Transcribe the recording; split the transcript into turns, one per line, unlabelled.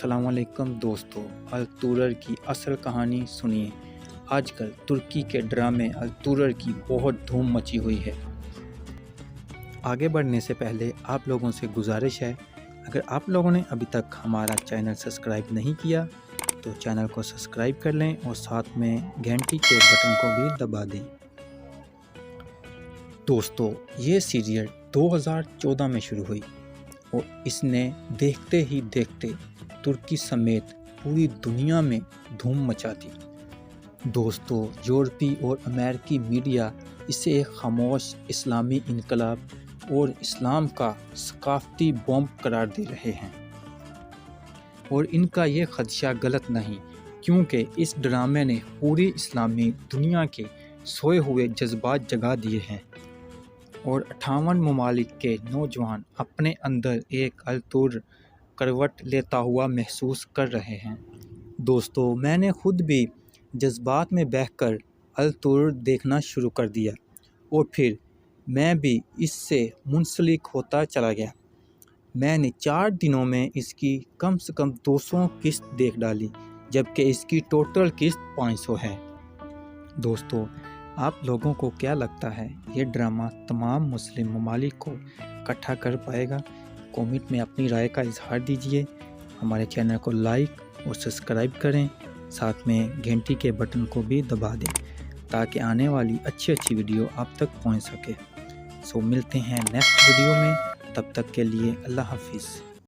अस्सलाम वालेकुम दोस्तों, अल-तुरर की असल कहानी सुनिए। आजकल तुर्की के ड्रामे अल-तुरर की बहुत धूम मची हुई है। आगे बढ़ने से पहले आप लोगों से गुजारिश है, अगर आप लोगों ने अभी तक हमारा चैनल सब्सक्राइब नहीं किया तो चैनल को सब्सक्राइब कर लें और साथ में घंटी के बटन को भी दबा दें। दोस्तों, ये सीरियल 2014 में शुरू हुई और इसने देखते ही देखते तुर्की समेत पूरी दुनिया में धूम मचा दी। दोस्तों, यूरोपीय और अमेरिकी मीडिया इसे एक खामोश इस्लामी इनकलाब और इस्लाम का सकाफती बॉम्ब करार दे रहे हैं, और इनका ये खदशा गलत नहीं, क्योंकि इस ड्रामे ने पूरी इस्लामी दुनिया के सोए हुए जज्बात जगा दिए हैं और 58 ममालिक के नौजवान अपने अंदर एक अल-तुर्र करवट लेता हुआ महसूस कर रहे हैं। दोस्तों, मैंने खुद भी जज्बात में बहकर अल-तुर्र देखना शुरू कर दिया और फिर मैं भी इससे मुंसलिक होता चला गया। मैंने 4 दिनों में इसकी कम से कम 200 किस्त देख डाली, जबकि इसकी टोटल किस्त 500 है। दोस्तों, आप लोगों को क्या लगता है, ये ड्रामा तमाम मुस्लिम ममालिक को इकट्ठा कर पाएगा? कमेंट में अपनी राय का इजहार दीजिए। हमारे चैनल को लाइक और सब्सक्राइब करें, साथ में घंटी के बटन को भी दबा दें ताकि आने वाली अच्छी वीडियो आप तक पहुंच सके। मिलते हैं नेक्स्ट वीडियो में, तब तक के लिए अल्लाह हाफिज़।